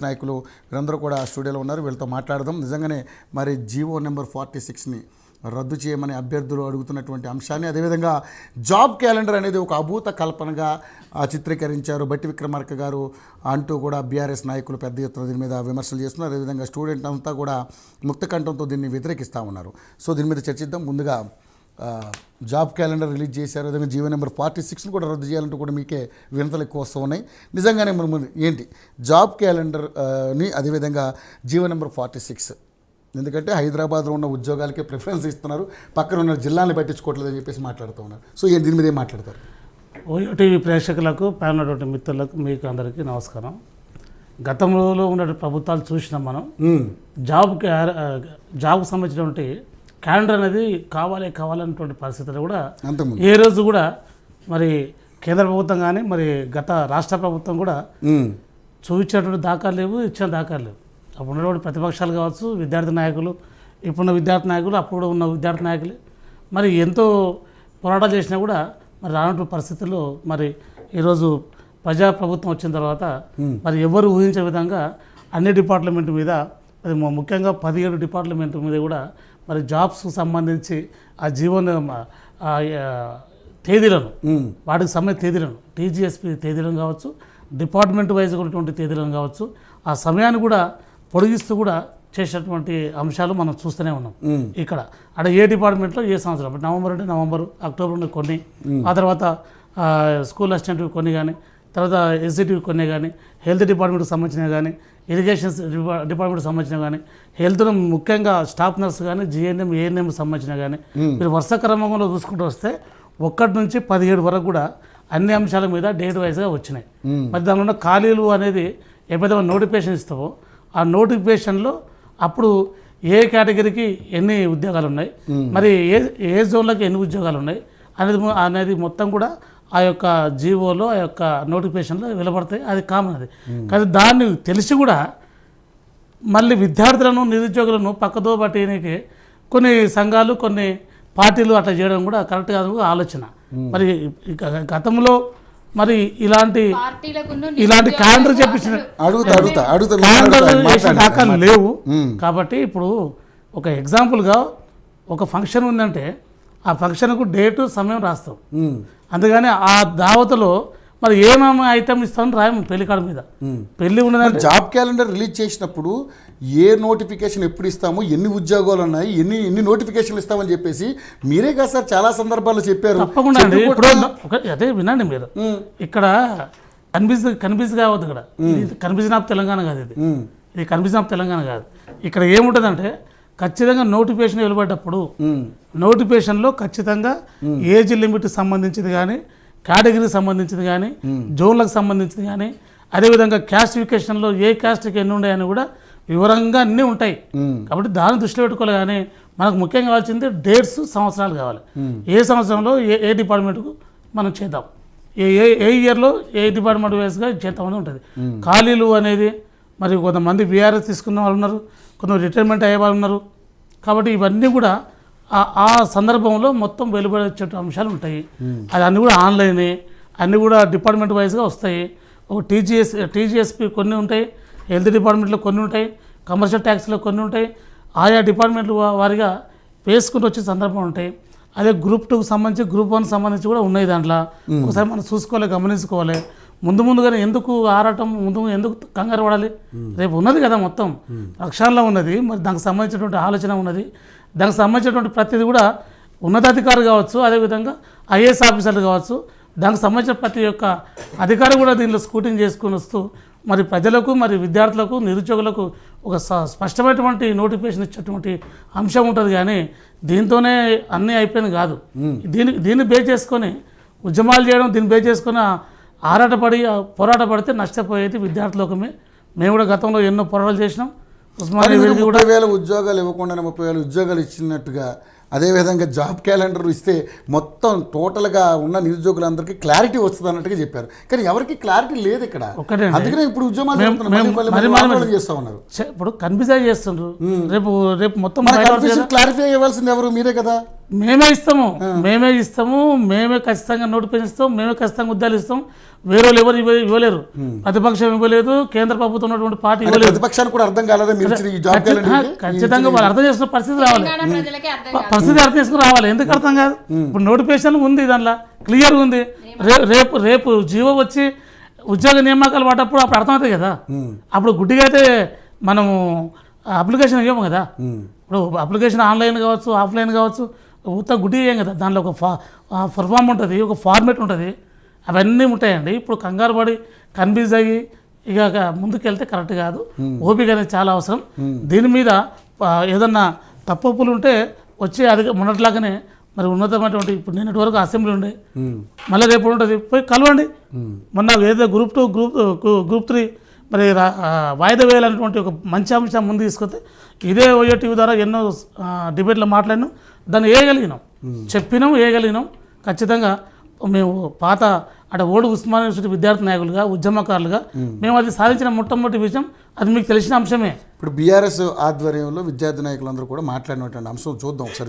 నాయకులు వీరందరూ కూడా స్టూడియోలో ఉన్నారు. వీళ్ళతో మాట్లాడదాం. నిజంగానే మరి జీవో నెంబర్ 46ని రద్దు చేయమని అభ్యర్థులు అడుగుతున్నటువంటి అంశాన్ని, అదేవిధంగా జాబ్ క్యాలెండర్ అనేది ఒక అభూత కల్పనగా చిత్రీకరించారు బట్టి విక్రమార్క గారు అంటూ కూడా బీఆర్ఎస్ నాయకులు పెద్ద ఎత్తున దీని మీద విమర్శలు చేస్తున్నారు. అదేవిధంగా స్టూడెంట్ అంతా కూడా ముక్తకంఠంతో దీన్ని వ్యతిరేకిస్తూ ఉన్నారు. సో దీని మీద చర్చిద్దాం. ముందుగా జాబ్ క్యాలెండర్ రిలీజ్ చేశారు. అదేవిధంగా జీవో నెంబర్ 46ని కూడా రద్దు చేయాలంటూ కూడా మీకే వినతలు ఎక్కువ వస్తూ ఉన్నాయి. నిజంగానే మన ముందు ఏంటి జాబ్ క్యాలెండర్ని, అదేవిధంగా జీవో నెంబర్ 46, ఎందుకంటే హైదరాబాద్లో ఉన్న ఉద్యోగాలకే ప్రిఫరెన్స్ ఇస్తున్నారు, పక్కన ఉన్న జిల్లాని పట్టించుకోవట్లేదని చెప్పేసి మాట్లాడుతూ ఉన్నారు. సో దీని మీద ఏం మాట్లాడతారు? ఓటీవీ ప్రేక్షకులకు, ప్యానల్ మిత్రులకు, మీకు అందరికీ నమస్కారం. గతంలో ఉన్న ప్రభుత్వాలు చూసినాం మనం. జాబ్కు సంబంధించినటువంటి క్యాలెండర్ అనేది కావాలన్నటువంటి పరిస్థితులు కూడా ఏ రోజు కూడా మరి కేంద్ర ప్రభుత్వం కానీ మరి గత రాష్ట్ర ప్రభుత్వం కూడా చూపించేటువంటి దాఖలు లేవు, ఇచ్చిన దాఖలు లేవు. అప్పుడు ఉన్నటువంటి ప్రతిపక్షాలు కావచ్చు, విద్యార్థి నాయకులు, ఇప్పుడున్న విద్యార్థి నాయకులు, అప్పుడు ఉన్న విద్యార్థి నాయకులు మరి ఎంతో పోరాటాలు చేసినా కూడా మరి రానటువంటి పరిస్థితుల్లో మరి ఈరోజు ప్రజాప్రభుత్వం వచ్చిన తర్వాత మరి ఎవరు ఊహించే విధంగా అన్ని డిపార్ట్మెంట్ మీద, అది ముఖ్యంగా 17 డిపార్ట్మెంట్ మీద కూడా మరి జాబ్స్కు సంబంధించి ఆ జీవన తేదీలను, వాటికి సంబంధించిన తేదీలను, టీజీఎస్పీ తేదీలను కావచ్చు, డిపార్ట్మెంట్ వైజ్ ఉన్నటువంటి తేదీలను కావచ్చు, ఆ సమయాన్ని కూడా పొడిగిస్తూ కూడా చేసేటువంటి అంశాలు మనం చూస్తూనే ఉన్నాం. ఇక్కడ అంటే ఏ డిపార్ట్మెంట్లో ఏ సంవత్సరం, అంటే నవంబర్ అంటే నవంబరు, అక్టోబర్ ఉంటే కొన్ని, ఆ తర్వాత స్కూల్ అసిస్టెంట్ కొన్ని కానీ, తర్వాత ఎస్జిటివి కొన్ని కానీ, హెల్త్ డిపార్ట్మెంట్కి సంబంధించినవి కానీ, ఇరిగేషన్ డిపార్ట్మెంట్కి సంబంధించిన కానీ, హెల్త్ను ముఖ్యంగా స్టాఫ్ నర్స్ కానీ, జిఎన్ఎం ఏఎన్ఎంకి సంబంధించిన కానీ, మీరు వరుస క్రమంలో చూసుకుంటూ వస్తే 1 నుంచి 17 వరకు కూడా అన్ని అంశాల మీద డేట్ వైజ్గా వచ్చినాయి. మరి దానిలో ఉన్న ఖాళీలు అనేది ఎప్పుడైతే నోటిఫికేషన్ ఇస్తావో ఆ నోటిఫికేషన్లో అప్పుడు ఏ కేటగిరీకి ఎన్ని ఉద్యోగాలు ఉన్నాయి, మరి ఏ జోన్లకి ఎన్ని ఉద్యోగాలు ఉన్నాయి అనేది మొత్తం కూడా ఆ యొక్క జీవోలో, ఆ యొక్క నోటిఫికేషన్లో వెలువడతాయి. అది కామన్. అది కానీ దాన్ని తెలిసి కూడా మళ్ళీ విద్యార్థులను, నిరుద్యోగులను పక్కదో పట్టేయడానికి కొన్ని సంఘాలు, కొన్ని పార్టీలు అట్లా చేయడం కూడా కరెక్ట్ కాదు ఆలోచన. మరి గతంలో మరి ఇలాంటి క్యాలెండర్ చేపించిన దాఖలు లేవు. కాబట్టి ఇప్పుడు ఒక ఎగ్జాంపుల్గా ఒక ఫంక్షన్ ఉందంటే ఆ ఫంక్షన్కు డేటు, సమయం రాస్తాం. అందుకని ఆ దావతలో మరి ఏమేమి ఐటమ్ ఇస్తామని రాయము పెళ్లి కార్డు మీద. పెళ్లి ఉన్నదంటే జాబ్ క్యాలెండర్ రిలీజ్ చేసినప్పుడు ఏ నోటిఫికేషన్ ఎప్పుడు ఇస్తాము, ఎన్ని ఉద్యోగాలు ఉన్నాయి, ఎన్ని నోటిఫికేషన్లు ఇస్తామని చెప్పేసి మీరే కదా సార్ చాలా సందర్భాల్లో చెప్పారు. తప్పకుండా అండి. ఇప్పుడు అదే వినండి మీరు, ఇక్కడ కన్ఫ్యూజ్ కావద్దు. ఇక్కడ కన్ఫ్యూజన్ ఆఫ్ తెలంగాణ కాదు, ఇది కన్ఫ్యూజన్ ఆఫ్ తెలంగాణ కాదు. ఇక్కడ ఏముంటుందంటే ఖచ్చితంగా నోటిఫికేషన్ వెలువడ్డప్పుడు నోటిఫికేషన్లో ఖచ్చితంగా ఏజ్ లిమిట్ సంబంధించింది కానీ, కేటగిరీకి సంబంధించింది కానీ, జోన్లకు సంబంధించింది కానీ, అదేవిధంగా క్యాస్టిఫికేషన్లో ఏ క్యాస్ట్కి ఎన్ని ఉన్నాయని కూడా వివరంగా అన్నీ ఉంటాయి. కాబట్టి దాన్ని దృష్టిలో పెట్టుకోవాలి. కానీ మనకు ముఖ్యంగా కావాల్సింది డేట్స్, సంవత్సరాలు కావాలి. ఏ సంవత్సరంలో ఏ డిపార్ట్మెంట్కు మనం చేద్దాం, ఏ ఇయర్లో ఏ డిపార్ట్మెంట్ వైజ్గా చేద్దామని ఉంటుంది. ఖాళీలు అనేది మరి కొంతమంది బీఆర్ఎస్ తీసుకున్న వాళ్ళు ఉన్నారు, కొంతమంది రిటైర్మెంట్ అయ్యే వాళ్ళు ఉన్నారు. కాబట్టి ఇవన్నీ కూడా ఆ సందర్భంలో మొత్తం వెలువడే అంశాలు ఉంటాయి. అది అన్నీ కూడా ఆన్లైనే, అన్నీ కూడా డిపార్ట్మెంట్ వైజ్గా వస్తాయి. ఒక టీజీఎస్పీ కొన్ని ఉంటాయి, హెల్త్ డిపార్ట్మెంట్లో కొన్ని ఉంటాయి, కమర్షియల్ ట్యాక్స్లో కొన్ని ఉంటాయి. ఆయా డిపార్ట్మెంట్లు వారిగా వేసుకుంటూ వచ్చే సందర్భం ఉంటాయి. అదే గ్రూప్ 2కి సంబంధించి, గ్రూప్ 1 సంబంధించి కూడా ఉన్నాయి. దాంట్లో ఒకసారి మనం చూసుకోవాలి, గమనించుకోవాలి. ముందుగానే ఎందుకు ఆరాటం, ఎందుకు కంగారు పడాలి? రేపు ఉన్నది కదా, మొత్తం లక్ష్యాల్లో ఉన్నది. మరి దానికి సంబంధించినటువంటి ఆలోచన ఉన్నది. దానికి సంబంధించినటువంటి ప్రతిదీ కూడా ఉన్నతాధికారులు కావచ్చు, అదేవిధంగా ఐఏఎస్ ఆఫీసర్లు కావచ్చు, దానికి సంబంధించిన ప్రతి ఒక్క అధికారి కూడా దీనిలో స్క్రూటినీ చేసుకుని వస్తూ మరి ప్రజలకు, మరి విద్యార్థులకు, నిరుద్యోగులకు ఒక స్పష్టమైనటువంటి నోటిఫికేషన్ ఇచ్చేటువంటి అంశం ఉంటుంది. కానీ దీంతోనే అన్నీ అయిపోయింది కాదు. దీన్ని బేస్ చేసుకొని ఉద్యమాలు చేయడం, దీన్ని బేస్ చేసుకొని పోరాట పడితే నష్టపోయేది విద్యార్థులకమే. మేము కూడా గతంలో ఎన్నో పోరాటాలు చేసినాం. 30,000 ఉద్యోగాలు ఇవ్వకుండా 30,000 ఉద్యోగాలు ఇచ్చినట్టుగా, అదేవిధంగా జాబ్ క్యాలెండర్ ఇస్తే మొత్తం టోటల్గా ఉన్న నిరుద్యోగులందరికీ క్లారిటీ వస్తుంది అన్నట్టుగా చెప్పారు. కానీ ఎవరికి క్లారిటీ లేదు ఇక్కడ. అందుకనే ఇప్పుడు ఉద్యమాలు చేస్తూ ఉన్నారు. ఇప్పుడు కన్ఫ్యూజ్ చేస్తుండ్రు. రేపు మొత్తం క్లారిఫై ఇవ్వాల్సింది ఎవరు? మీరే కదా. మేమే ఇస్తాము మేమే ఖచ్చితంగా నోటిఫికేషన్ ఇస్తాం, మేమే ఖచ్చితంగా ఉద్యోగాలు ఇస్తాం. వేరే వాళ్ళు ఎవరు ఇవ్వలేరు. ప్రతిపక్షం ఇవ్వలేదు, కేంద్ర ప్రభుత్వం ఉన్నటువంటి పార్టీ ఇవ్వలేదు. ప్రతిపక్షానికి కూడా అర్థం కాలేదా మీరు ఇచ్చిన ఈ జాబ్ క్యాలెండర్? ఖచ్చితంగా వాళ్ళు అర్థం చేసుకున్న పరిస్థితి రావాలి, పరిస్థితి అర్థం చేసుకుని రావాలి. ఎందుకు అర్థం కాదు? ఇప్పుడు నోటిఫికేషన్ ఉంది, దాంట్లో క్లియర్ ఉంది. రేపు జీవో వచ్చి ఉద్యోగ నియామకాలు పడ్డప్పుడు అప్పుడు అర్థమవుతాయి కదా. అప్పుడు గుడ్డిగా అయితే మనము అప్లికేషన్ ఇవ్వము కదా. ఇప్పుడు అప్లికేషన్ ఆన్లైన్ కావచ్చు, ఆఫ్లైన్ కావచ్చు, ఉత్త గుడ్డి ఇవ్వం కదా. దాంట్లో ఒక ఫర్ఫామ్ ఉంటుంది, ఒక ఫార్మేట్ ఉంటుంది, అవన్నీ ఉంటాయండి. ఇప్పుడు కంగారు పడి కన్ఫ్యూజ్ అయ్యి ఇక ముందుకెళ్తే కరెక్ట్ కాదు. ఓపిక అనేది చాలా అవసరం. దీని మీద ఏదన్నా తప్పులు ఉంటే వచ్చి అది మొన్నట్లాగానే మరి ఉన్నతమైనటువంటి ఇప్పుడు నిన్నటి వరకు అసెంబ్లీ ఉండే, మళ్ళీ రేపు ఉంటుంది, పోయి కలవండి. మొన్న ఏదో గ్రూప్ 2 గ్రూప్ 3 మరి వాయిదా వేయాలనేటువంటి ఒక మంచి అంశం ముందు తీసుకొస్తే ఇదే ఓయో టీవీ ద్వారా ఎన్నో డిబేట్లో మాట్లాడినాం, దాన్ని వేయగలిగినాం, చెప్పినాం, వేయగలిగినాం. ఖచ్చితంగా మేము పాత అంటే ఓల్డ్ ఉస్మానియా యూనివర్సిటీ విద్యార్థి నాయకులుగా, ఉద్యమకారులుగా మేము అది సాధించిన మొట్టమొదటి విషయం. అది మీకు తెలిసిన అంశమే. ఇప్పుడు బీఆర్ఎస్ ఆధ్వర్యంలో విద్యార్థి నాయకులందరూ కూడా మాట్లాడినటువంటి అంశం చూద్దాం ఒకసారి.